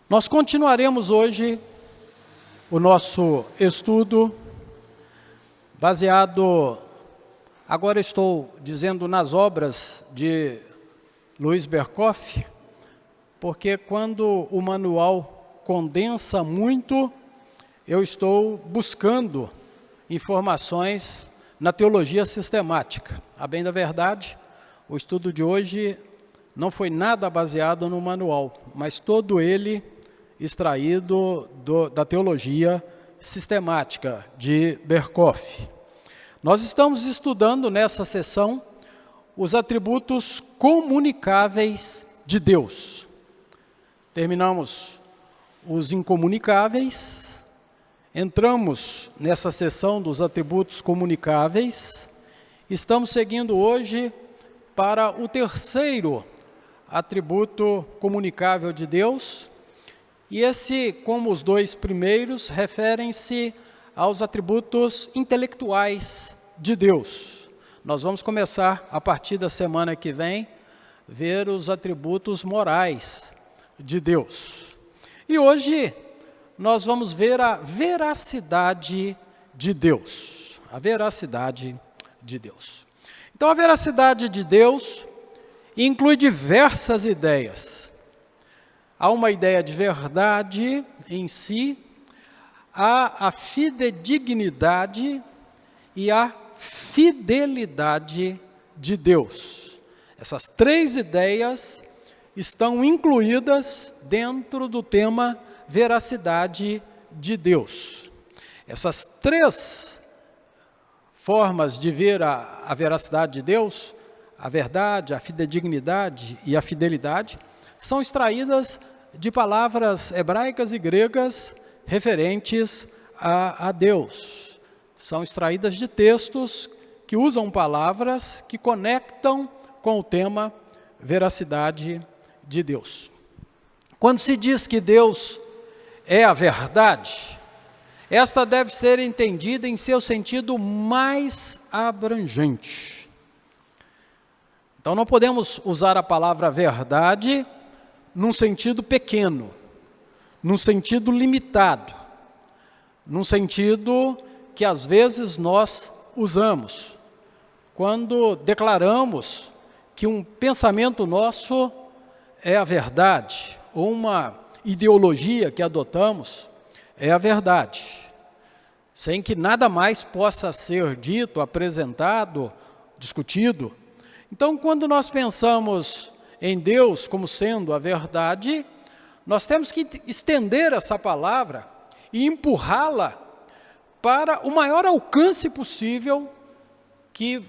Nós continuaremos hoje o nosso estudo baseado, agora estou dizendo nas obras de Luiz Berkoff, porque quando o manual condensa muito, eu estou buscando informações na teologia sistemática. A bem da verdade, o estudo de hoje não foi nada baseado no manual, mas todo ele extraído da teologia sistemática de Berkoff. Nós estamos estudando nessa sessão os atributos comunicáveis de Deus. Terminamos os incomunicáveis, entramos nessa sessão dos atributos comunicáveis, estamos seguindo hoje para o terceiro atributo comunicável de Deus, e esse, como os dois primeiros, referem-se aos atributos intelectuais de Deus. Nós vamos começar, a partir da semana que vem, ver os atributos morais de Deus. E hoje nós vamos ver a veracidade de Deus. A veracidade de Deus. Então, a veracidade de Deus inclui diversas ideias. Há uma ideia de verdade em si, há a fidedignidade e a fidelidade de Deus. Essas três ideias estão incluídas dentro do tema veracidade de Deus. Essas três formas de ver a veracidade de Deus, a verdade, a fidedignidade e a fidelidade, são extraídas de palavras hebraicas e gregas referentes a Deus. São extraídas de textos que usam palavras que conectam com o tema veracidade de Deus. Quando se diz que Deus é a verdade, esta deve ser entendida em seu sentido mais abrangente. Então, não podemos usar a palavra verdade num sentido pequeno, num sentido limitado, num sentido que às vezes nós usamos, quando declaramos que um pensamento nosso é a verdade, ou uma ideologia que adotamos é a verdade, sem que nada mais possa ser dito, apresentado, discutido. Então, quando nós pensamos em Deus como sendo a verdade, nós temos que estender essa palavra e empurrá-la para o maior alcance possível que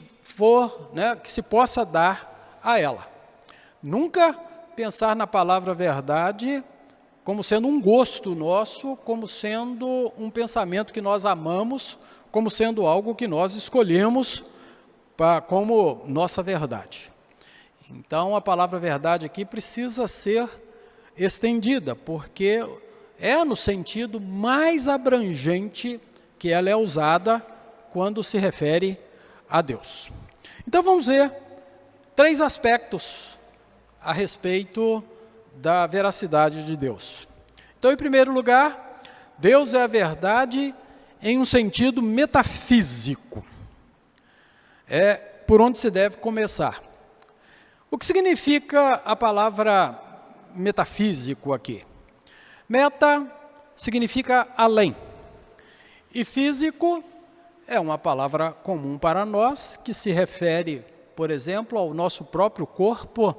se possa dar a ela. Nunca pensar na palavra verdade como sendo um gosto nosso, como sendo um pensamento que nós amamos, como sendo algo que nós escolhemos como nossa verdade. Então, a palavra verdade aqui precisa ser estendida, porque é no sentido mais abrangente que ela é usada quando se refere a Deus. Então, vamos ver três aspectos a respeito da veracidade de Deus. Então, em primeiro lugar, Deus é a verdade em um sentido metafísico. É por onde se deve começar. O que significa a palavra metafísico aqui? Meta significa além. E físico é uma palavra comum para nós, que se refere, por exemplo, ao nosso próprio corpo.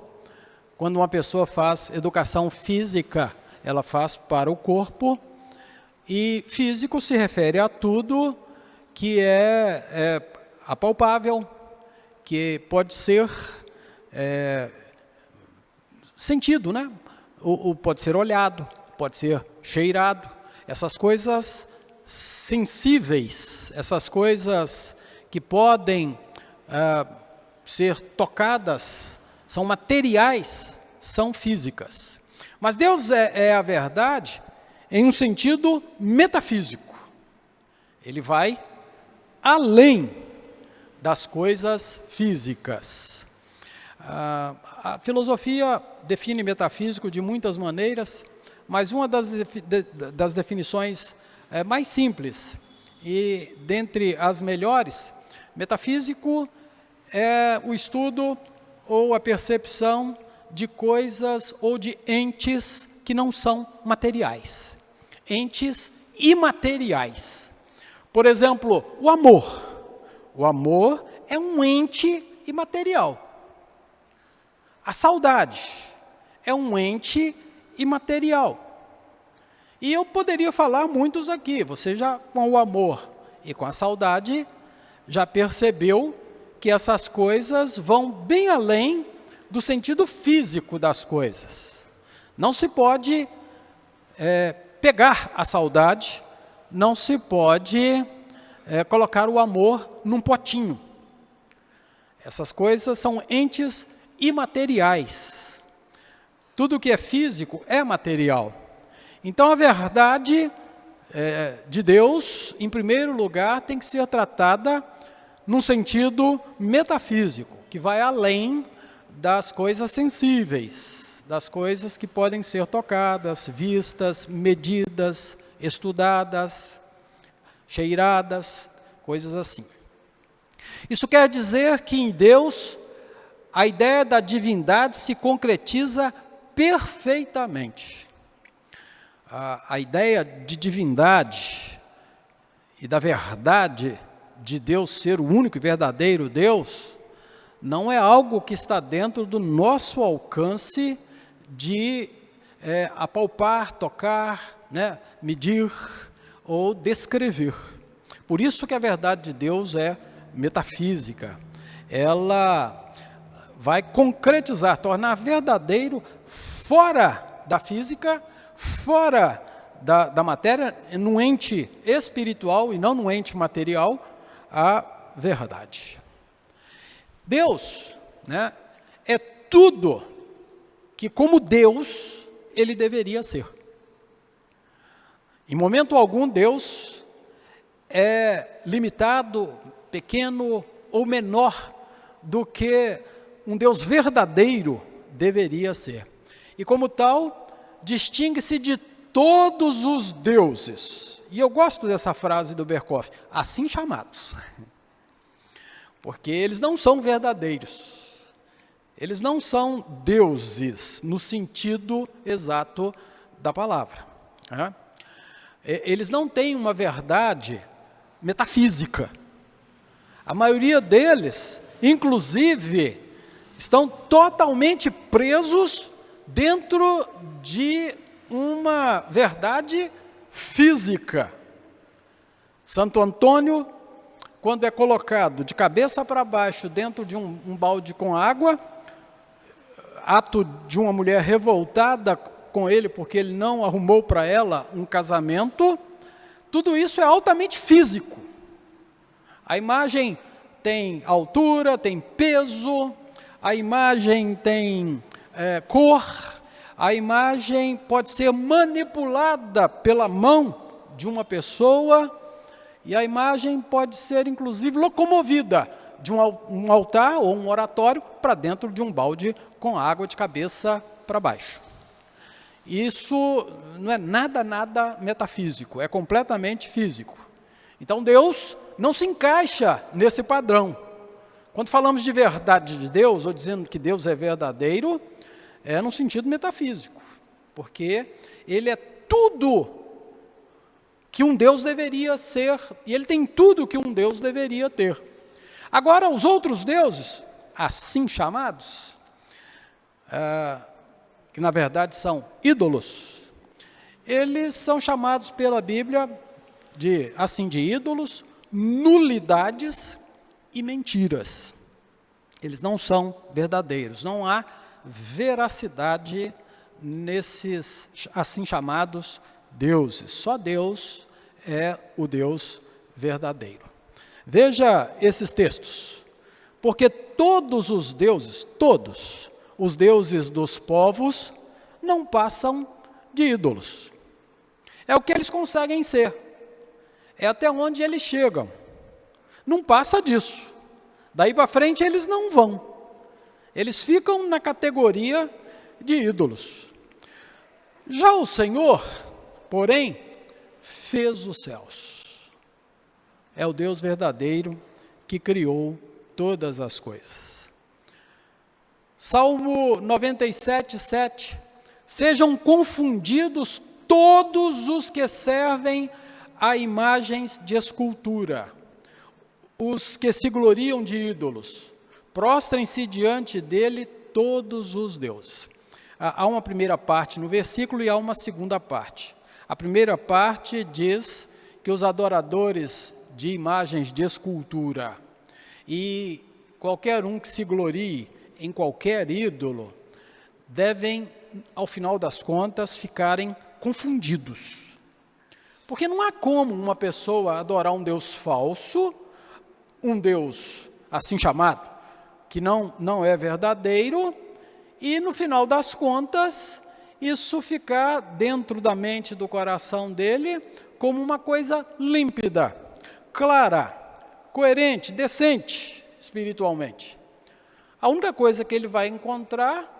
Quando uma pessoa faz educação física, ela faz para o corpo. E físico se refere a tudo que é apalpável, que pode ser sentido, né? Pode ser olhado, pode ser cheirado. Essas coisas sensíveis, essas coisas que podem ser tocadas, são materiais, são físicas. Mas Deus é a verdade em um sentido metafísico. Ele vai além das coisas físicas. A filosofia define metafísico de muitas maneiras, mas uma das definições mais simples e dentre as melhores, metafísico é o estudo ou a percepção de coisas ou de entes que não são materiais, entes imateriais. Por exemplo, o amor. O amor é um ente imaterial. A saudade é um ente imaterial. E eu poderia falar muitos aqui. Você já, com o amor e com a saudade, já percebeu que essas coisas vão bem além do sentido físico das coisas. Não se pode pegar a saudade, não se pode colocar o amor num potinho. Essas coisas são entes imateriais. Tudo que é físico é material. Então, a verdade de Deus, em primeiro lugar, tem que ser tratada num sentido metafísico, que vai além das coisas sensíveis, das coisas que podem ser tocadas, vistas, medidas, estudadas, cheiradas, coisas assim. Isso quer dizer que em Deus, a ideia da divindade se concretiza perfeitamente. A ideia de divindade e da verdade de Deus ser o único e verdadeiro Deus, não é algo que está dentro do nosso alcance de apalpar, tocar, medir ou descrever. Por isso que a verdade de Deus é metafísica. Ela vai concretizar, tornar verdadeiro fora da física, fora da matéria, num ente espiritual e não num ente material, a verdade. Deus, é tudo que, como Deus, ele deveria ser. Em momento algum, Deus é limitado, pequeno ou menor do que um Deus verdadeiro deveria ser. E como tal, distingue-se de todos os deuses. E eu gosto dessa frase do Berkhof, assim chamados. Porque eles não são verdadeiros. Eles não são deuses no sentido exato da palavra. Eles não têm uma verdade metafísica. A maioria deles, inclusive, estão totalmente presos dentro de uma verdade física. Santo Antônio, quando é colocado de cabeça para baixo dentro de um balde com água, ato de uma mulher revoltada com ele porque ele não arrumou para ela um casamento, tudo isso é altamente físico. A imagem tem altura, tem peso, a imagem tem cor, a imagem pode ser manipulada pela mão de uma pessoa e a imagem pode ser, inclusive, locomovida de um altar ou um oratório para dentro de um balde com água de cabeça para baixo. Isso não é nada metafísico, é completamente físico. Então, Deus não se encaixa nesse padrão. Quando falamos de verdade de Deus, ou dizendo que Deus é verdadeiro, é no sentido metafísico, porque Ele é tudo que um Deus deveria ser, e Ele tem tudo que um Deus deveria ter. Agora, os outros deuses, assim chamados, que na verdade são ídolos, eles são chamados pela Bíblia de ídolos, nulidades e mentiras. Eles não são verdadeiros, não há veracidade nesses assim chamados deuses. Só Deus é o Deus verdadeiro. Veja esses textos. Porque todos os deuses dos povos não passam de ídolos. É o que eles conseguem ser. É até onde eles chegam. Não passa disso. Daí para frente eles não vão. Eles ficam na categoria de ídolos. Já o Senhor, porém, fez os céus. É o Deus verdadeiro que criou todas as coisas. Salmo 97, 7. Sejam confundidos todos os que servem a imagens de escultura, os que se gloriam de ídolos. Prostrem-se diante dele todos os deuses. Há uma primeira parte no versículo e há uma segunda parte. A primeira parte diz que os adoradores de imagens de escultura e qualquer um que se glorie em qualquer ídolo devem, ao final das contas, ficarem confundidos. Porque não há como uma pessoa adorar um Deus falso, um Deus assim chamado, que não é verdadeiro, e no final das contas, isso ficar dentro da mente, do coração dele, como uma coisa límpida, clara, coerente, decente, espiritualmente. A única coisa que ele vai encontrar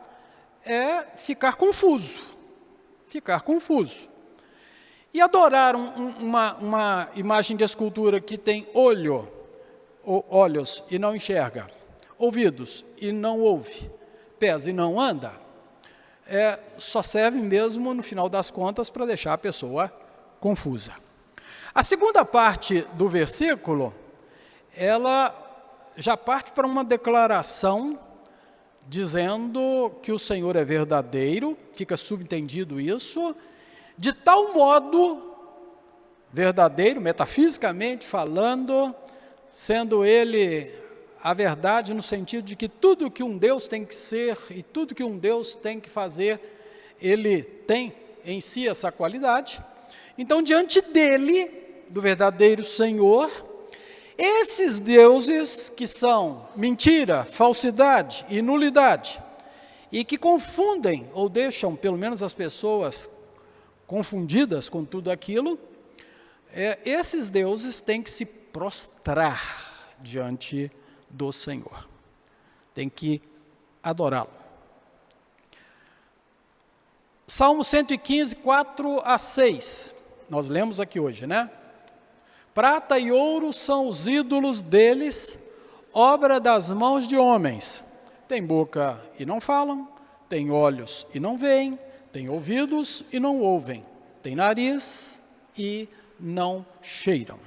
é ficar confuso. E adorar uma imagem de escultura que tem olhos e não enxerga, ouvidos e não ouve, pés e não anda, só serve mesmo, no final das contas, para deixar a pessoa confusa. A segunda parte do versículo, ela já parte para uma declaração dizendo que o Senhor é verdadeiro, fica subentendido isso, de tal modo verdadeiro, metafisicamente falando, sendo ele a verdade no sentido de que tudo que um Deus tem que ser e tudo que um Deus tem que fazer, ele tem em si essa qualidade. Então, diante dele, do verdadeiro Senhor, esses deuses que são mentira, falsidade e nulidade, e que confundem ou deixam pelo menos as pessoas confundidas com tudo aquilo, esses deuses têm que se prostrar diante do Senhor, tem que adorá-lo. Salmo 115, 4 a 6, nós lemos aqui hoje, né? Prata e ouro são os ídolos deles, obra das mãos de homens. Tem boca e não falam, tem olhos e não veem, tem ouvidos e não ouvem, tem nariz e não cheiram.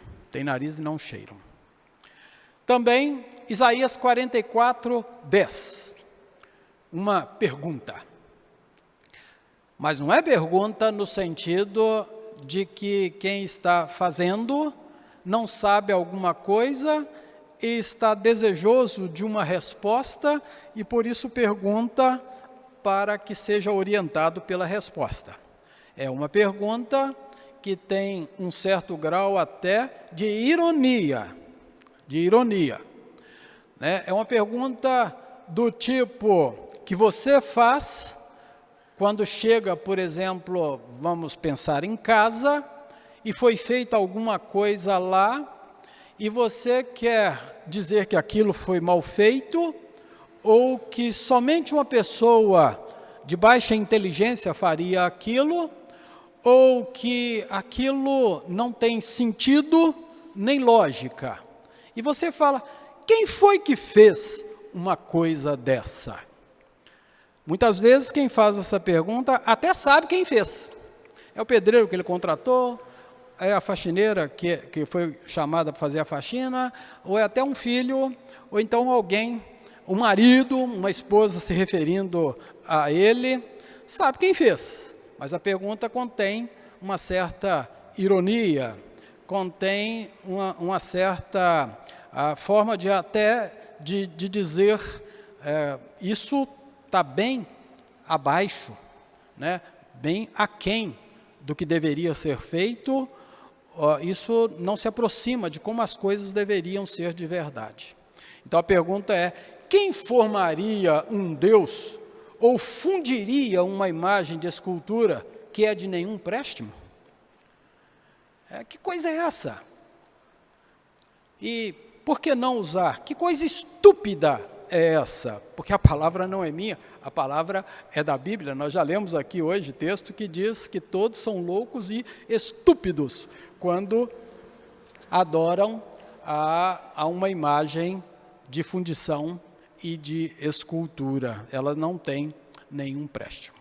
Também, Isaías 44, 10. Uma pergunta. Mas não é pergunta no sentido de que quem está fazendo não sabe alguma coisa e está desejoso de uma resposta e por isso pergunta para que seja orientado pela resposta. É uma pergunta que tem um certo grau até de ironia, né? É uma pergunta do tipo que você faz quando chega, por exemplo, vamos pensar em casa, e foi feita alguma coisa lá, e você quer dizer que aquilo foi mal feito, ou que somente uma pessoa de baixa inteligência faria aquilo, ou que aquilo não tem sentido nem lógica. E você fala, quem foi que fez uma coisa dessa? Muitas vezes quem faz essa pergunta até sabe quem fez. É o pedreiro que ele contratou, é a faxineira que foi chamada para fazer a faxina, ou é até um filho, ou então alguém, um marido, uma esposa se referindo a ele, sabe quem fez. Mas a pergunta contém uma certa ironia, contém uma certa forma de dizer, isso está bem abaixo, né? Bem aquém do que deveria ser feito, isso não se aproxima de como as coisas deveriam ser de verdade. Então a pergunta é, quem formaria um Deus ou fundiria uma imagem de escultura que é de nenhum préstimo? Que coisa é essa? E por que não usar? Que coisa estúpida é essa? Porque a palavra não é minha, a palavra é da Bíblia. Nós já lemos aqui hoje texto que diz que todos são loucos e estúpidos quando adoram a uma imagem de fundição e de escultura. Ela não tem nenhum empréstimo.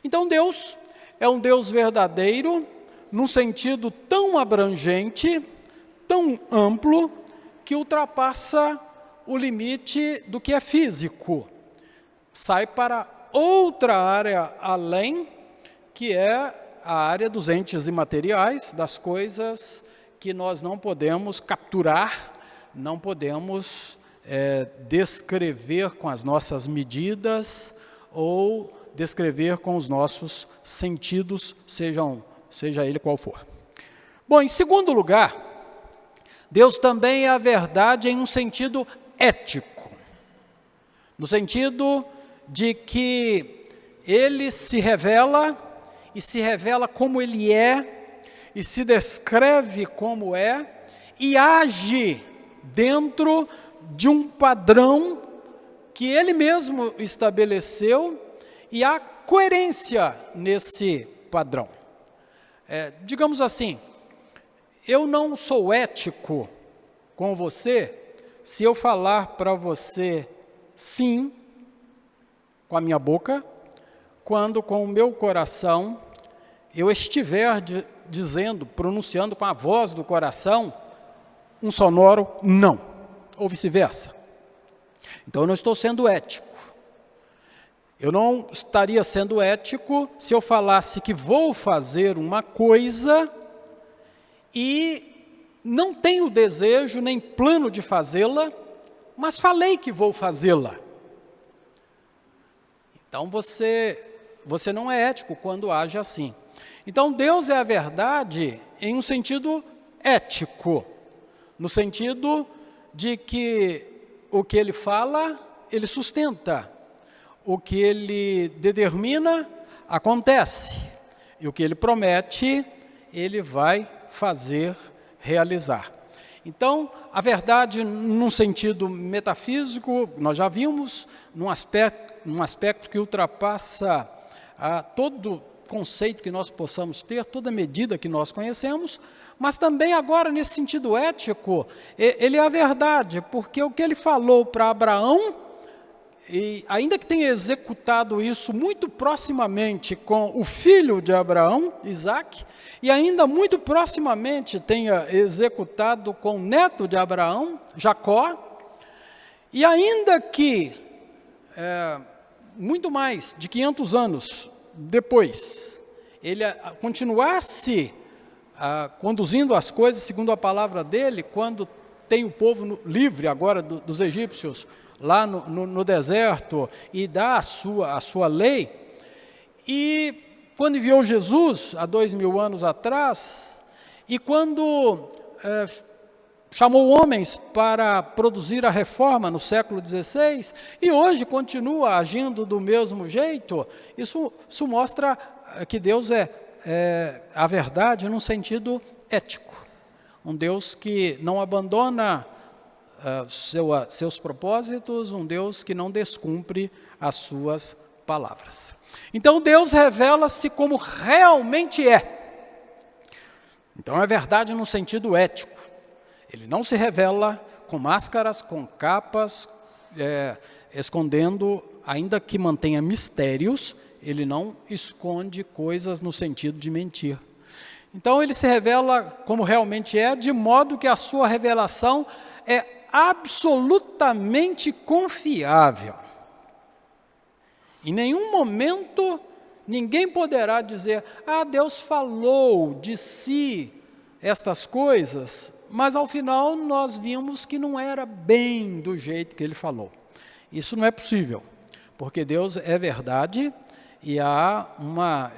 Então Deus é um Deus verdadeiro, num sentido tão abrangente, tão amplo, que ultrapassa o limite do que é físico. Sai para outra área além, que é a área dos entes imateriais, das coisas que nós não podemos capturar, não podemos descrever com as nossas medidas ou descrever com os nossos sentidos, seja ele qual for. Bom, em segundo lugar, Deus também é a verdade em um sentido ético, no sentido de que Ele se revela, e se revela como Ele é, e se descreve como é, e age dentro de um padrão que Ele mesmo estabeleceu, e há coerência nesse padrão. Digamos assim, eu não sou ético com você se eu falar para você sim com a minha boca, quando com o meu coração eu estiver dizendo, pronunciando com a voz do coração um sonoro não, ou vice-versa. Então eu não estou sendo ético. Eu não estaria sendo ético se eu falasse que vou fazer uma coisa e não tenho desejo nem plano de fazê-la, mas falei que vou fazê-la. Então você não é ético quando age assim. Então Deus é a verdade em um sentido ético, no sentido de que o que Ele fala, Ele sustenta. O que Ele determina, acontece. E o que Ele promete, Ele vai fazer, realizar. Então, a verdade num sentido metafísico, nós já vimos, num aspecto que ultrapassa todo conceito que nós possamos ter, toda medida que nós conhecemos, mas também agora nesse sentido ético, Ele é a verdade, porque o que Ele falou para Abraão, e ainda que tenha executado isso muito proximamente com o filho de Abraão, Isaque, e ainda muito proximamente tenha executado com o neto de Abraão, Jacó, e ainda que muito mais de 500 anos depois, ele continuasse conduzindo as coisas segundo a palavra dele, quando tem o povo livre agora dos egípcios, lá no deserto, e dá a sua lei, e quando enviou Jesus, há 2000 anos atrás, e quando chamou homens para produzir a reforma no século XVI, e hoje continua agindo do mesmo jeito, isso mostra que Deus é a verdade num sentido ético, um Deus que não abandona seus propósitos, um Deus que não descumpre as suas palavras. Então Deus revela-se como realmente é. Então é verdade no sentido ético. Ele não se revela com máscaras, com capas, escondendo, ainda que mantenha mistérios, ele não esconde coisas no sentido de mentir. Então ele se revela como realmente é, de modo que a sua revelação é absolutamente confiável. Em nenhum momento ninguém poderá dizer, Deus falou de si estas coisas, mas ao final nós vimos que não era bem do jeito que Ele falou. Isso não é possível, porque Deus é verdade e há uma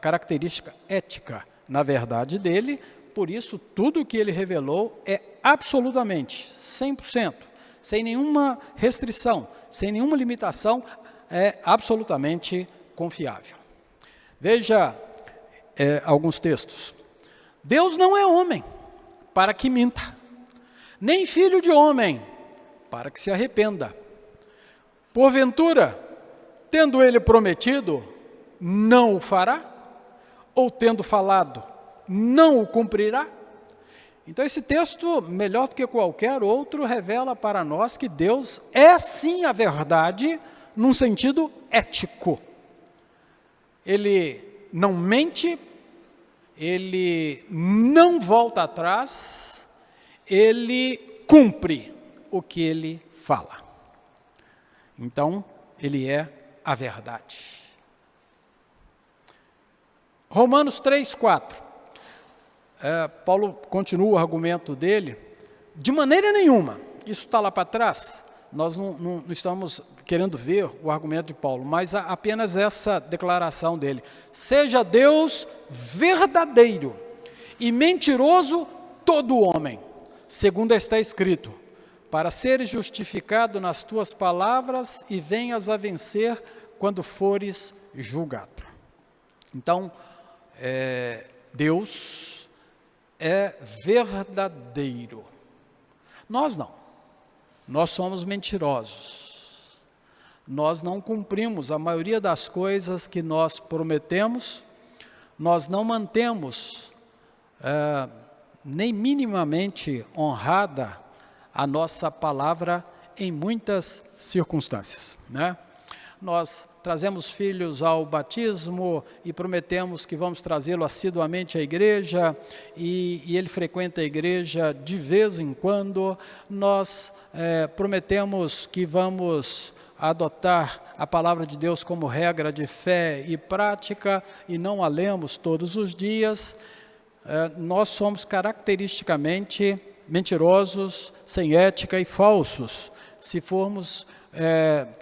característica ética na verdade dEle. Por isso, tudo o que Ele revelou é absolutamente, 100%, sem nenhuma restrição, sem nenhuma limitação, é absolutamente confiável. Veja alguns textos. Deus não é homem para que minta, nem filho de homem para que se arrependa. Porventura, tendo ele prometido, não o fará? Ou tendo falado, não o cumprirá? Então esse texto, melhor do que qualquer outro, revela para nós que Deus é sim a verdade, num sentido ético. Ele não mente, ele não volta atrás, ele cumpre o que ele fala. Então, ele é a verdade. Romanos 3, 4. Paulo continua o argumento dele. De maneira nenhuma, isso está lá para trás, nós não estamos querendo ver o argumento de Paulo, mas apenas essa declaração dele. Seja Deus verdadeiro e mentiroso todo homem, segundo está escrito, para seres justificado nas tuas palavras e venhas a vencer quando fores julgado. Então, Deus é verdadeiro. Nós não. Nós somos mentirosos. Nós não cumprimos a maioria das coisas que nós prometemos. Nós não mantemos nem minimamente honrada a nossa palavra em muitas circunstâncias, né? Nós trazemos filhos ao batismo e prometemos que vamos trazê-lo assiduamente à igreja e ele frequenta a igreja de vez em quando. Nós prometemos que vamos adotar a palavra de Deus como regra de fé e prática e não a lemos todos os dias. Nós somos caracteristicamente mentirosos, sem ética e falsos, se formos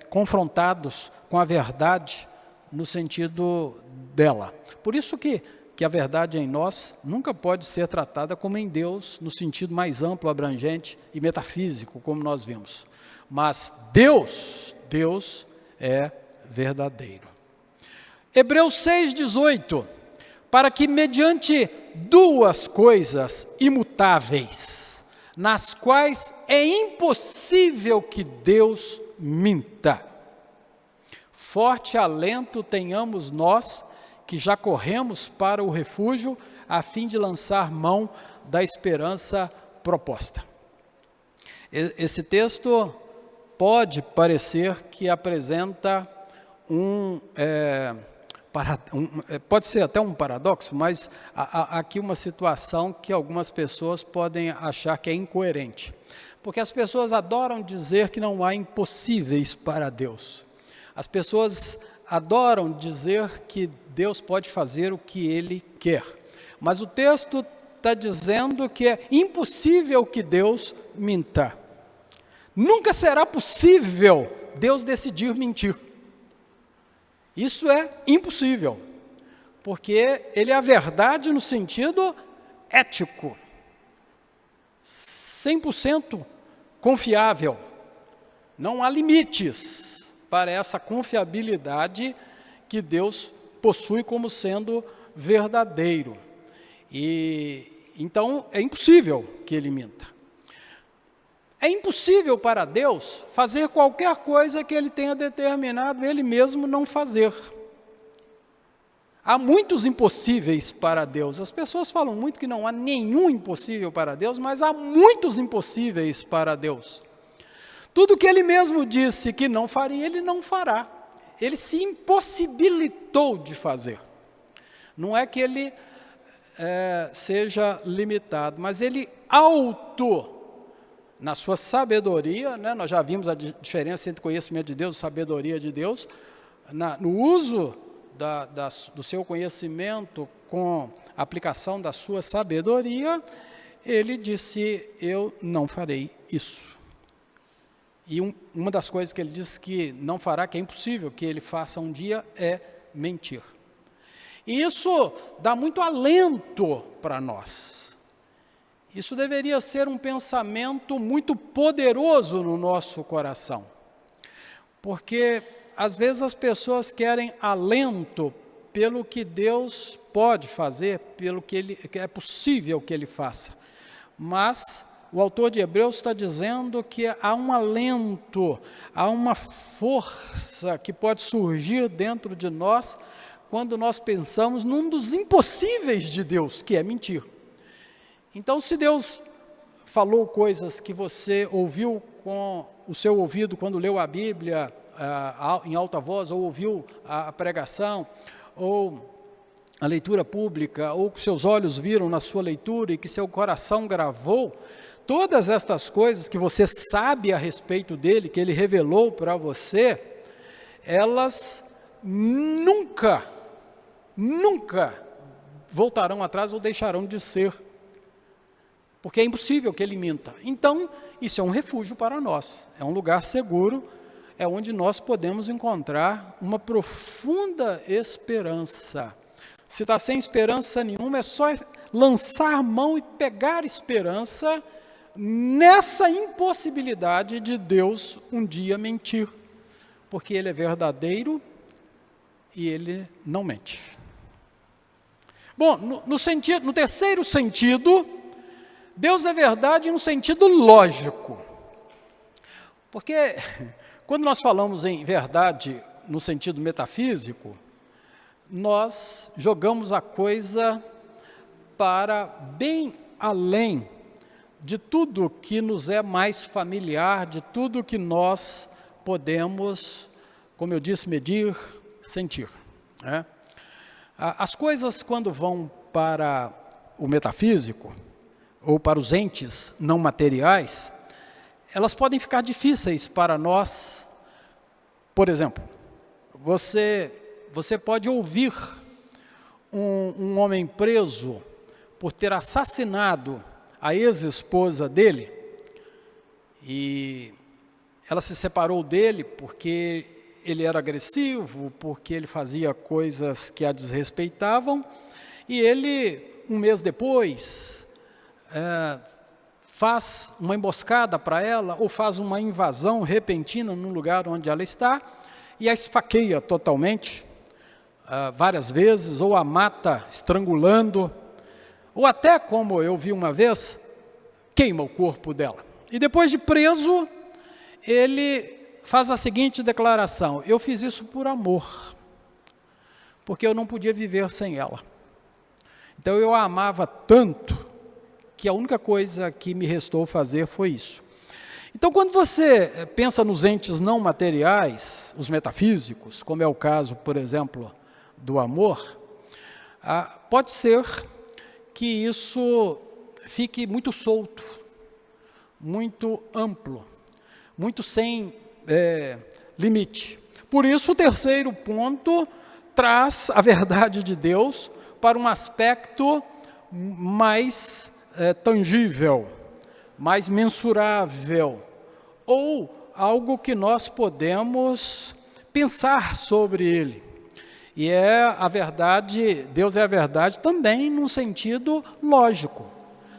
confrontados com a verdade no sentido dela. Por isso que a verdade em nós nunca pode ser tratada como em Deus, no sentido mais amplo, abrangente e metafísico, como nós vimos. Mas Deus é verdadeiro. Hebreus 6,18, para que mediante duas coisas imutáveis, nas quais é impossível que Deus minta, forte alento tenhamos nós, que já corremos para o refúgio, a fim de lançar mão da esperança proposta. Esse texto pode parecer que apresenta pode ser até um paradoxo, mas há aqui uma situação que algumas pessoas podem achar que é incoerente. Porque as pessoas adoram dizer que não há impossíveis para Deus. As pessoas adoram dizer que Deus pode fazer o que Ele quer. Mas o texto está dizendo que é impossível que Deus minta. Nunca será possível Deus decidir mentir. Isso é impossível, porque Ele é a verdade no sentido ético, 100% confiável. Não há limites para essa confiabilidade que Deus possui como sendo verdadeiro. E então é impossível que Ele minta. É impossível para Deus fazer qualquer coisa que Ele tenha determinado Ele mesmo não fazer. Há muitos impossíveis para Deus. As pessoas falam muito que não há nenhum impossível para Deus, mas há muitos impossíveis para Deus. Tudo que Ele mesmo disse que não faria, Ele não fará. Ele se impossibilitou de fazer. Não é que Ele seja limitado, mas Ele na sua sabedoria, né, nós já vimos a diferença entre conhecimento de Deus e sabedoria de Deus, no uso do seu conhecimento com a aplicação da sua sabedoria, Ele disse, eu não farei isso. E uma das coisas que Ele disse que não fará, que é impossível que Ele faça um dia, é mentir. E isso dá muito alento para nós. Isso deveria ser um pensamento muito poderoso no nosso coração, porque às vezes as pessoas querem alento pelo que Deus pode fazer, pelo que é possível que Ele faça, mas o autor de Hebreus está dizendo que há um alento, há uma força que pode surgir dentro de nós quando nós pensamos num dos impossíveis de Deus, que é mentir. Então, se Deus falou coisas que você ouviu com o seu ouvido quando leu a Bíblia em alta voz, ou ouviu a pregação, ou a leitura pública, ou que seus olhos viram na sua leitura e que seu coração gravou, todas estas coisas que você sabe a respeito dele, que ele revelou para você, elas nunca voltarão atrás ou deixarão de ser, porque é impossível que ele minta. Então, isso é um refúgio para nós, é um lugar seguro, é onde nós podemos encontrar uma profunda esperança. Se está sem esperança nenhuma, é só lançar mão e pegar esperança nessa impossibilidade de Deus um dia mentir, porque Ele é verdadeiro e Ele não mente. Bom, no terceiro sentido, Deus é verdade em um sentido lógico, porque quando nós falamos em verdade no sentido metafísico, nós jogamos a coisa para bem além de tudo que nos é mais familiar, de tudo que nós podemos, como eu disse, medir, sentir, né? As coisas, quando vão para o metafísico, ou para os entes não materiais, elas podem ficar difíceis para nós. Por exemplo, você pode ouvir um homem preso por ter assassinado a ex-esposa dele, e ela se separou dele porque ele era agressivo, porque ele fazia coisas que a desrespeitavam, e ele, um mês depois, faz uma emboscada para ela, ou faz uma invasão repentina no lugar onde ela está, e a esfaqueia totalmente, várias vezes, ou a mata estrangulando, ou até, como eu vi uma vez, queima o corpo dela. E depois de preso, ele faz a seguinte declaração: eu fiz isso por amor, porque eu não podia viver sem ela. Então eu a amava tanto, que a única coisa que me restou fazer foi isso. Então, quando você pensa nos entes não materiais, os metafísicos, como é o caso, por exemplo, do amor, pode ser que isso fique muito solto, muito amplo, muito sem limite. Por isso, o terceiro ponto traz a verdade de Deus para um aspecto mais tangível, mais mensurável, ou algo que nós podemos pensar sobre ele. E é a verdade, Deus é a verdade também num sentido lógico,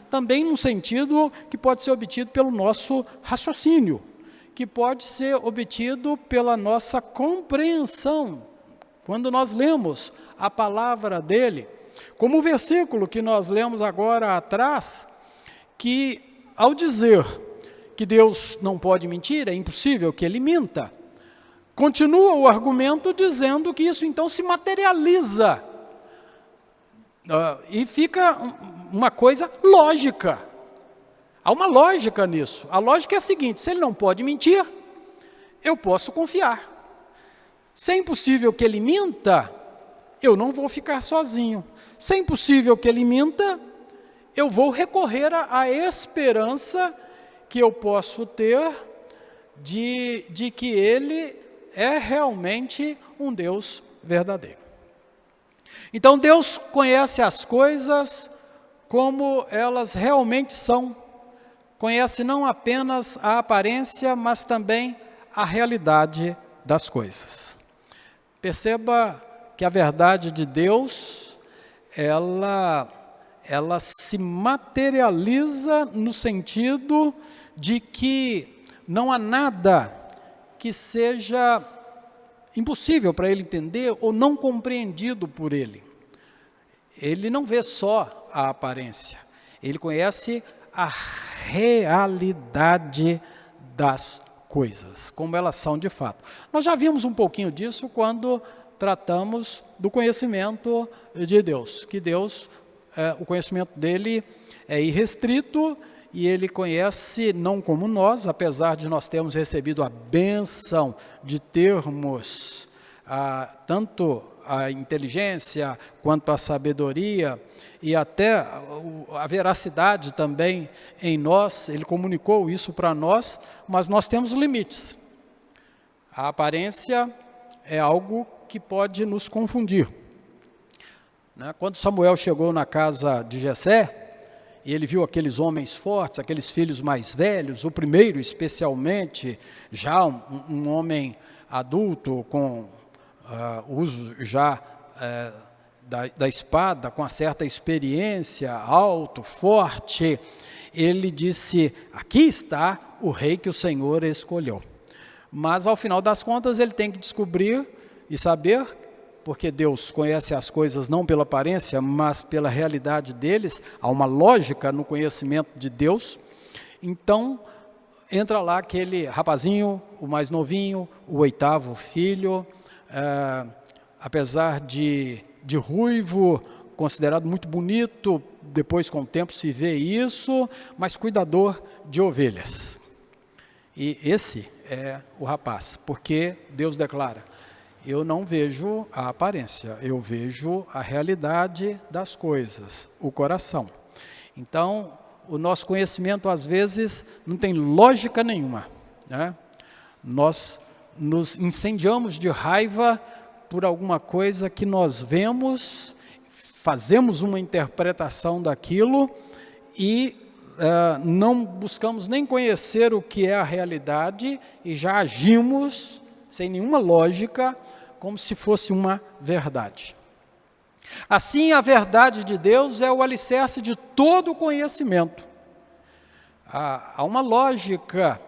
também num sentido que pode ser obtido pelo nosso raciocínio, que pode ser obtido pela nossa compreensão. Quando nós lemos a palavra dele, como o versículo que nós lemos agora atrás, que ao dizer que Deus não pode mentir, é impossível que ele minta, continua o argumento dizendo que isso então se materializa, e fica uma coisa lógica. Há uma lógica nisso. A lógica é a seguinte: se ele não pode mentir, eu posso confiar. Se é impossível que ele minta, eu não vou ficar sozinho. Se é impossível que ele minta, eu vou recorrer à esperança que eu posso ter de que ele é realmente um Deus verdadeiro. Então, Deus conhece as coisas como elas realmente são. Conhece não apenas a aparência, mas também a realidade das coisas. Perceba que a verdade de Deus, ela se materializa no sentido de que não há nada que seja impossível para ele entender ou não compreendido por ele. Ele não vê só a aparência, ele conhece a realidade das coisas, como elas são de fato. Nós já vimos um pouquinho disso quando tratamos do conhecimento de Deus, que Deus, o conhecimento dele é irrestrito e ele conhece não como nós, apesar de nós termos recebido a bênção de termos tanto a inteligência quanto a sabedoria e até a veracidade também em nós, ele comunicou isso para nós, mas nós temos limites. A aparência é algo que pode nos confundir. Quando Samuel chegou na casa de Jessé, e ele viu aqueles homens fortes, aqueles filhos mais velhos, o primeiro especialmente, já um homem adulto, com uso já da espada, com uma certa experiência, alto, forte, ele disse, aqui está o rei que o Senhor escolheu. Mas ao final das contas ele tem que descobrir e saber, porque Deus conhece as coisas não pela aparência, mas pela realidade deles, há uma lógica no conhecimento de Deus. Então entra lá aquele rapazinho, o mais novinho, o 8º filho, apesar de ruivo, considerado muito bonito, depois com o tempo se vê isso, mas cuidador de ovelhas. E esse é o rapaz, porque Deus declara, eu não vejo a aparência, eu vejo a realidade das coisas, o coração. Então, o nosso conhecimento às vezes não tem lógica nenhuma, Nós nos incendiamos de raiva por alguma coisa que nós vemos, fazemos uma interpretação daquilo e não buscamos nem conhecer o que é a realidade e já agimos sem nenhuma lógica, como se fosse uma verdade. Assim, a verdade de Deus é o alicerce de todo o conhecimento. Há uma lógica,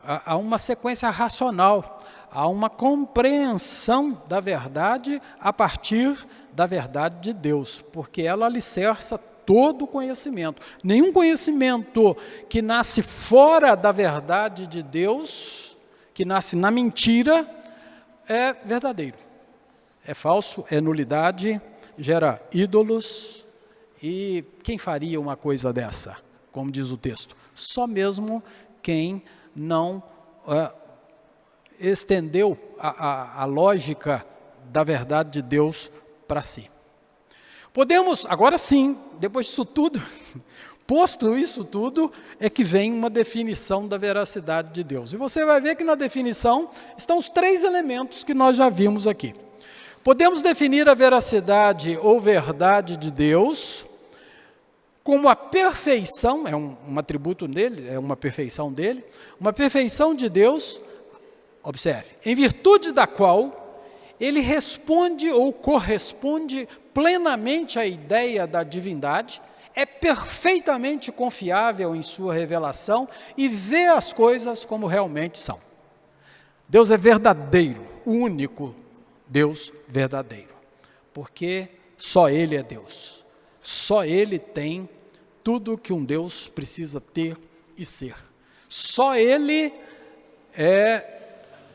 há uma sequência racional, há uma compreensão da verdade a partir da verdade de Deus, porque ela alicerça todo o conhecimento. Nenhum conhecimento que nasce fora da verdade de Deus, que nasce na mentira, é verdadeiro. É falso, é nulidade, gera ídolos. E quem faria uma coisa dessa? Como diz o texto, só mesmo quem não estendeu a lógica da verdade de Deus para si. Podemos, agora sim, depois disso tudo, posto isso tudo, é que vem uma definição da veracidade de Deus. E você vai ver que na definição estão os 3 elementos que nós já vimos aqui. Podemos definir a veracidade ou verdade de Deus como a perfeição, é um atributo dele, é uma perfeição dele, uma perfeição de Deus, observe, em virtude da qual ele responde ou corresponde plenamente à ideia da divindade, é perfeitamente confiável em sua revelação e vê as coisas como realmente são. Deus é verdadeiro, o único Deus verdadeiro, porque só Ele é Deus. Só Ele tem tudo que um Deus precisa ter e ser. Só Ele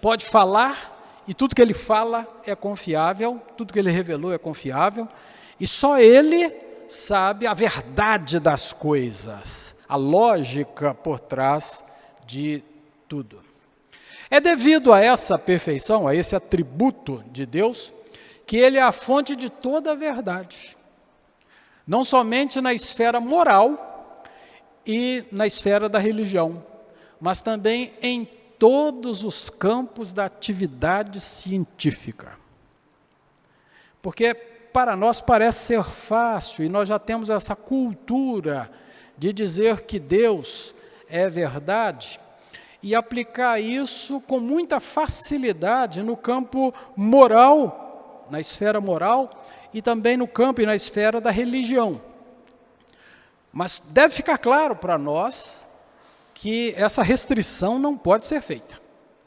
pode falar e tudo que Ele fala é confiável, tudo que Ele revelou é confiável, e só Ele sabe a verdade das coisas, a lógica por trás de tudo. É devido a essa perfeição, a esse atributo de Deus, que Ele é a fonte de toda a verdade. Não somente na esfera moral e na esfera da religião, mas também em todos os campos da atividade científica. Porque para nós parece ser fácil, e nós já temos essa cultura de dizer que Deus é verdade, e aplicar isso com muita facilidade no campo moral, na esfera moral, e também no campo e na esfera da religião. Mas deve ficar claro para nós que essa restrição não pode ser feita.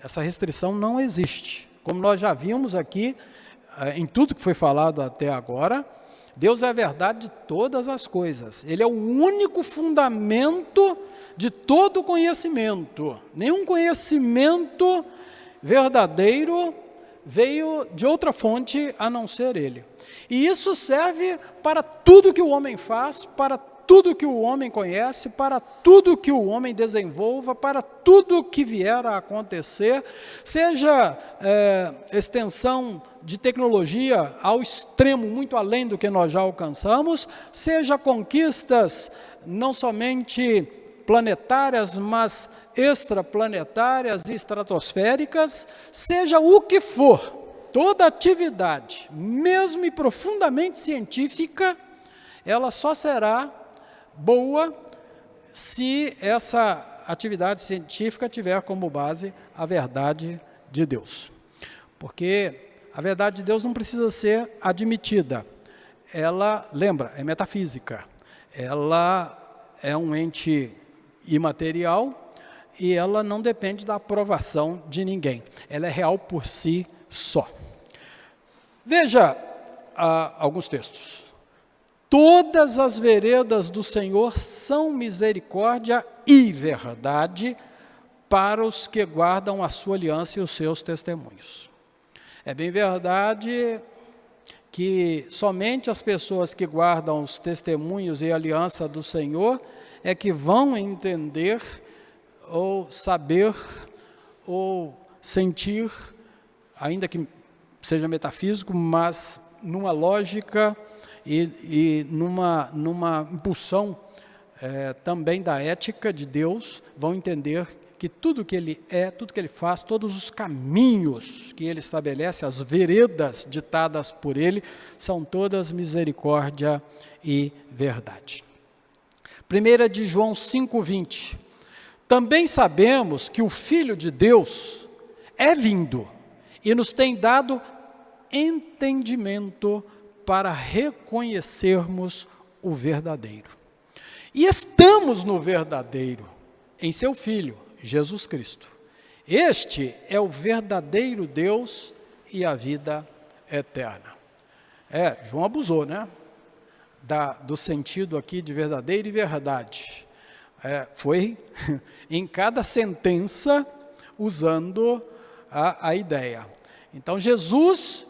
Essa restrição não existe. Como nós já vimos aqui, em tudo que foi falado até agora, Deus é a verdade de todas as coisas. Ele é o único fundamento de todo conhecimento. Nenhum conhecimento verdadeiro veio de outra fonte a não ser Ele. E isso serve para tudo que o homem faz, para tudo que o homem conhece, para tudo que o homem desenvolva, para tudo que vier a acontecer, seja extensão de tecnologia ao extremo, muito além do que nós já alcançamos, seja conquistas não somente planetárias, mas extraplanetárias e estratosféricas, seja o que for, toda atividade, mesmo e profundamente científica, ela só será boa se essa atividade científica tiver como base a verdade de Deus. Porque a verdade de Deus não precisa ser admitida. Ela, lembra, é metafísica. Ela é um ente imaterial e ela não depende da aprovação de ninguém. Ela é real por si só. Veja alguns textos. Todas as veredas do Senhor são misericórdia e verdade para os que guardam a sua aliança e os seus testemunhos. É bem verdade que somente as pessoas que guardam os testemunhos e a aliança do Senhor é que vão entender, ou saber, ou sentir, ainda que seja metafísico, mas numa lógica e numa impulsão também da ética de Deus, vão entender que tudo que Ele é, tudo que Ele faz, todos os caminhos que Ele estabelece, as veredas ditadas por Ele, são todas misericórdia e verdade. 1 de João 5,20. Também sabemos que o Filho de Deus é vindo e nos tem dado entendimento para reconhecermos o verdadeiro. E estamos no verdadeiro, em seu Filho, Jesus Cristo. Este é o verdadeiro Deus e a vida eterna. João abusou, né? Do sentido aqui de verdadeiro e verdade. Foi em cada sentença usando a ideia. Então, Jesus,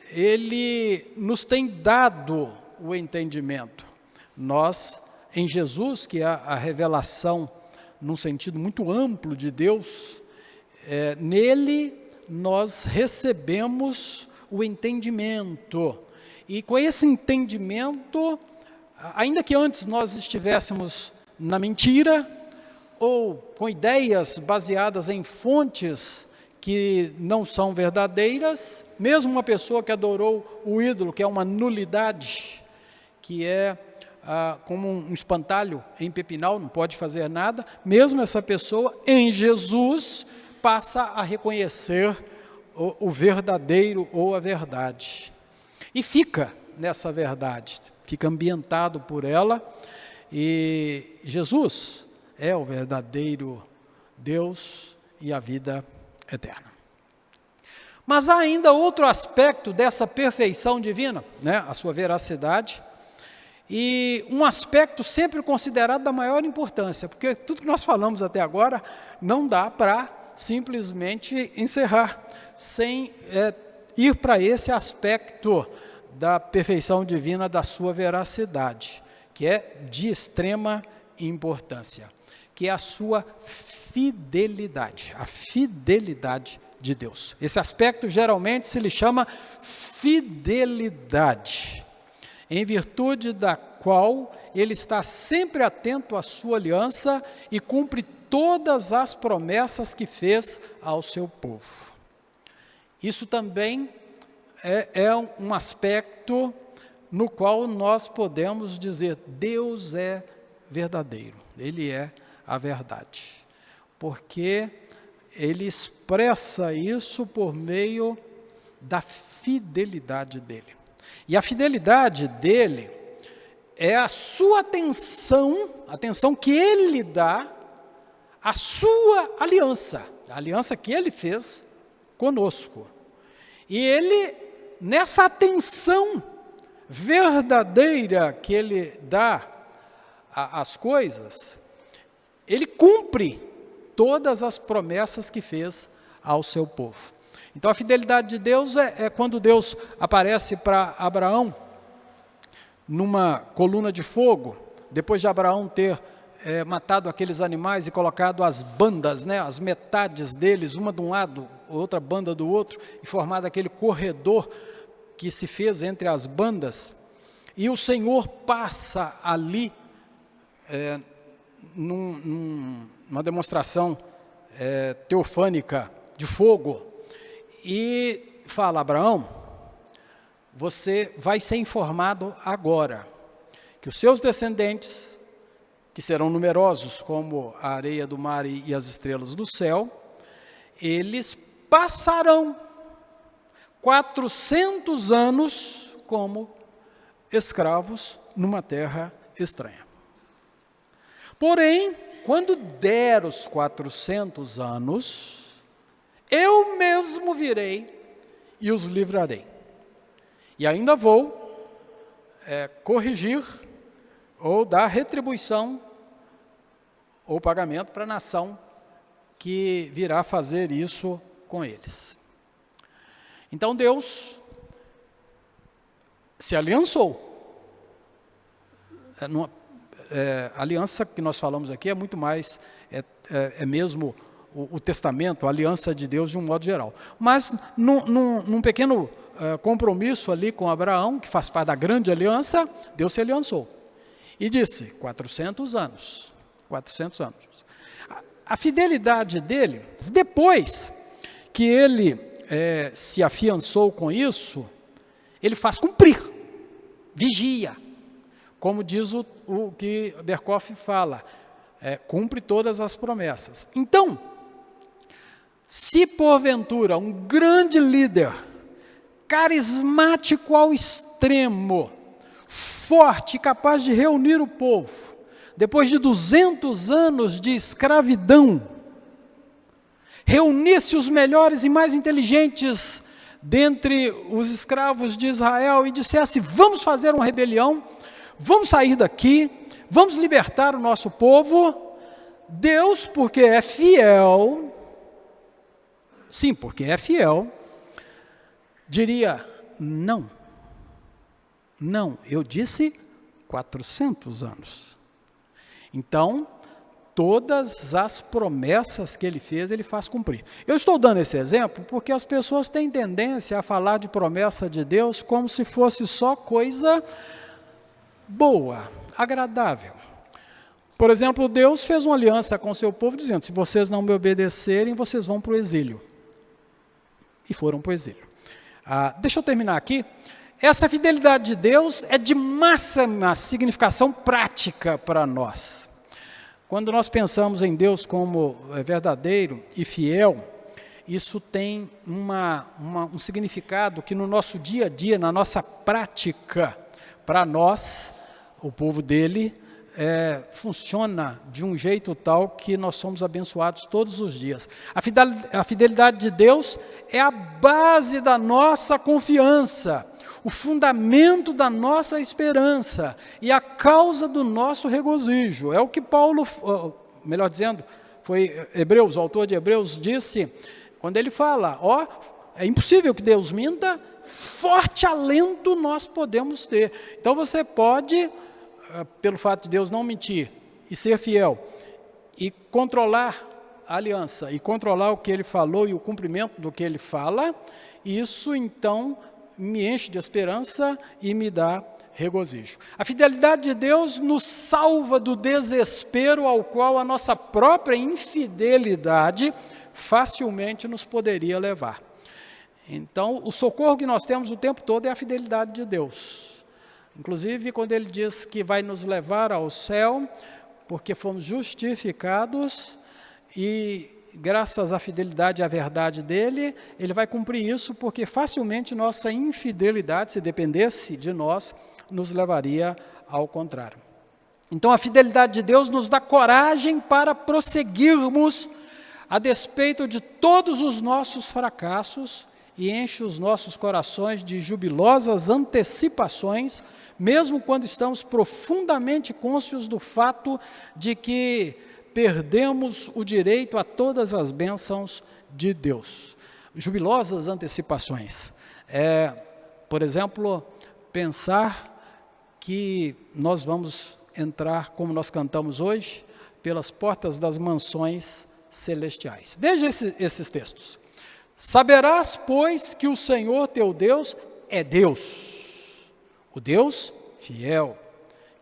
Ele nos tem dado o entendimento. Nós, em Jesus, que é a revelação num sentido muito amplo de Deus, nele nós recebemos o entendimento. E com esse entendimento, ainda que antes nós estivéssemos na mentira, ou com ideias baseadas em fontes que não são verdadeiras, mesmo uma pessoa que adorou o ídolo, que é uma nulidade, que é como um espantalho em pepinal, não pode fazer nada, mesmo essa pessoa, em Jesus, passa a reconhecer o verdadeiro ou a verdade. E fica nessa verdade, fica ambientado por ela, e Jesus é o verdadeiro Deus e a vida eterna. Mas há ainda outro aspecto dessa perfeição divina, né? A sua veracidade, e um aspecto sempre considerado da maior importância, porque tudo que nós falamos até agora não dá para simplesmente encerrar, sem ir para esse aspecto da perfeição divina, da sua veracidade, que é de extrema importância, que é a sua fidelidade, a fidelidade de Deus. Esse aspecto geralmente se lhe chama fidelidade, em virtude da qual Ele está sempre atento à sua aliança e cumpre todas as promessas que fez ao seu povo. Isso também é um aspecto no qual nós podemos dizer, Deus é verdadeiro, Ele é a verdade, porque Ele expressa isso por meio da fidelidade dEle. E a fidelidade dEle é a sua atenção que Ele dá à sua aliança, a aliança que Ele fez conosco. E Ele, nessa atenção verdadeira que ele dá às coisas, ele cumpre todas as promessas que fez ao seu povo. Então a fidelidade de Deus é quando Deus aparece para Abraão numa coluna de fogo, depois de Abraão ter matado aqueles animais e colocado as bandas, as metades deles, uma de um lado, outra banda do outro, e formado aquele corredor que se fez entre as bandas, e o Senhor passa ali, numa demonstração teofânica de fogo, e fala: Abraão, você vai ser informado agora, que os seus descendentes, que serão numerosos como a areia do mar e as estrelas do céu, eles passarão 400 anos como escravos numa terra estranha. Porém, quando der os 400 anos, eu mesmo virei e os livrarei. E ainda vou corrigir ou dar retribuição ou pagamento para a nação que virá fazer isso com eles. Então Deus se aliançou. A aliança que nós falamos aqui é muito mais, mesmo o testamento, a aliança de Deus de um modo geral. Mas num pequeno compromisso ali com Abraão, que faz parte da grande aliança, Deus se aliançou. E disse, 400 anos. 400 anos. A fidelidade dele, depois que ele se afiançou com isso, ele faz cumprir, vigia. Como diz o que Berkhoff fala, cumpre todas as promessas. Então, se porventura um grande líder, carismático ao extremo, forte, capaz de reunir o povo, depois de 200 anos de escravidão, reunisse os melhores e mais inteligentes dentre os escravos de Israel e dissesse: vamos fazer uma rebelião, vamos sair daqui, vamos libertar o nosso povo. Deus, porque é fiel, sim, porque é fiel, diria: não, eu disse 400 anos. Então, todas as promessas que ele fez, ele faz cumprir. Eu estou dando esse exemplo porque as pessoas têm tendência a falar de promessa de Deus como se fosse só coisa boa, agradável. Por exemplo, Deus fez uma aliança com o seu povo dizendo: se vocês não me obedecerem, vocês vão para o exílio. E foram para o exílio. Deixa eu terminar aqui. Essa fidelidade de Deus é de máxima significação prática para nós. Quando nós pensamos em Deus como verdadeiro e fiel, isso tem um significado que no nosso dia a dia, na nossa prática, para nós, o povo dele, funciona de um jeito tal que nós somos abençoados todos os dias. A fidelidade de Deus é a base da nossa confiança, o fundamento da nossa esperança e a causa do nosso regozijo. É o que Paulo, melhor dizendo, foi Hebreus, o autor de Hebreus disse, quando ele fala: é impossível que Deus minta, forte alento nós podemos ter. Então você pode, pelo fato de Deus não mentir e ser fiel, e controlar a aliança, e controlar o que ele falou e o cumprimento do que ele fala, isso então me enche de esperança e me dá regozijo. A fidelidade de Deus nos salva do desespero ao qual a nossa própria infidelidade facilmente nos poderia levar. Então, o socorro que nós temos o tempo todo é a fidelidade de Deus. Inclusive, quando ele diz que vai nos levar ao céu, porque fomos justificados e graças à fidelidade e à verdade dele, ele vai cumprir isso, porque facilmente nossa infidelidade, se dependesse de nós, nos levaria ao contrário. Então a fidelidade de Deus nos dá coragem para prosseguirmos a despeito de todos os nossos fracassos e enche os nossos corações de jubilosas antecipações, mesmo quando estamos profundamente cônscios do fato de que perdemos o direito a todas as bênçãos de Deus. Jubilosas antecipações. Por exemplo, pensar que nós vamos entrar, como nós cantamos hoje, pelas portas das mansões celestiais. Veja esses textos. Saberás, pois, que o Senhor teu Deus é Deus, o Deus fiel,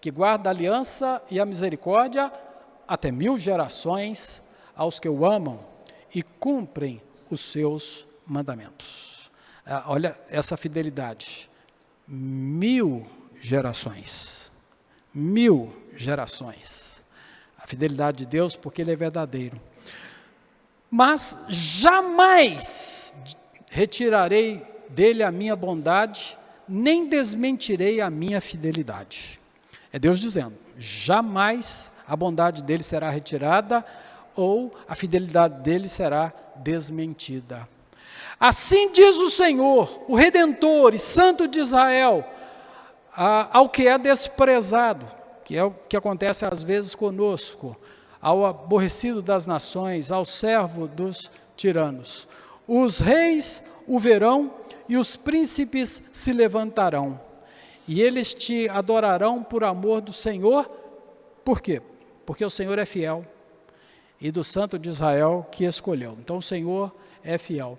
que guarda a aliança e a misericórdia até 1000 gerações aos que o amam e cumprem os seus mandamentos. Olha essa fidelidade. 1000 gerações. 1000 gerações. A fidelidade de Deus, porque Ele é verdadeiro. Mas jamais retirarei dele a minha bondade, nem desmentirei a minha fidelidade. É Deus dizendo, jamais a bondade dele será retirada, ou a fidelidade dele será desmentida. Assim diz o Senhor, o Redentor e Santo de Israel, ao que é desprezado, que é o que acontece às vezes conosco, ao aborrecido das nações, ao servo dos tiranos. Os reis o verão e os príncipes se levantarão, e eles te adorarão por amor do Senhor. Por quê? Porque o Senhor é fiel, e do Santo de Israel que escolheu. Então o Senhor é fiel.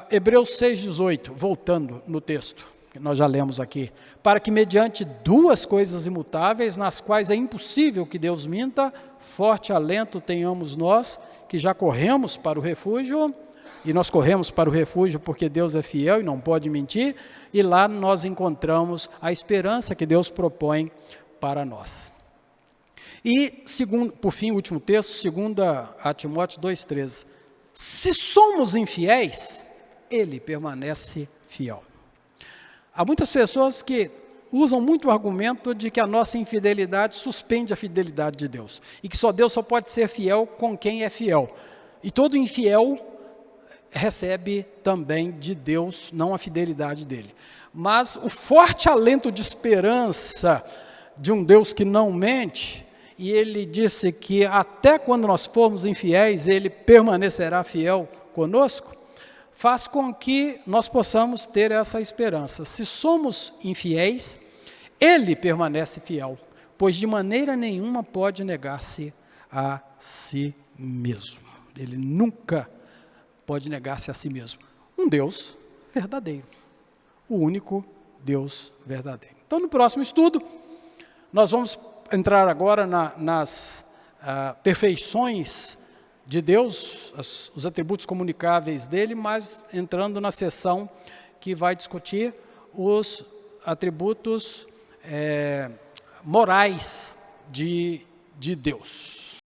Hebreus 6,18, voltando no texto, que nós já lemos aqui, para que mediante duas coisas imutáveis, nas quais é impossível que Deus minta, forte alento tenhamos nós, que já corremos para o refúgio, e nós corremos para o refúgio porque Deus é fiel e não pode mentir, e lá nós encontramos a esperança que Deus propõe para nós. E, por fim, o último texto, 2 Timóteo 2,13. Se somos infiéis, Ele permanece fiel. Há muitas pessoas que usam muito o argumento de que a nossa infidelidade suspende a fidelidade de Deus. E que Deus só pode ser fiel com quem é fiel. E todo infiel recebe também de Deus, não a fidelidade dele. Mas o forte alento de esperança de um Deus que não mente, e ele disse que até quando nós formos infiéis, ele permanecerá fiel conosco, faz com que nós possamos ter essa esperança. Se somos infiéis, ele permanece fiel, pois de maneira nenhuma pode negar-se a si mesmo. Ele nunca pode negar-se a si mesmo. Um Deus verdadeiro, o único Deus verdadeiro. Então, no próximo estudo, nós vamos entrar agora nas perfeições de Deus, os atributos comunicáveis dele, mas entrando na seção que vai discutir os atributos morais de Deus.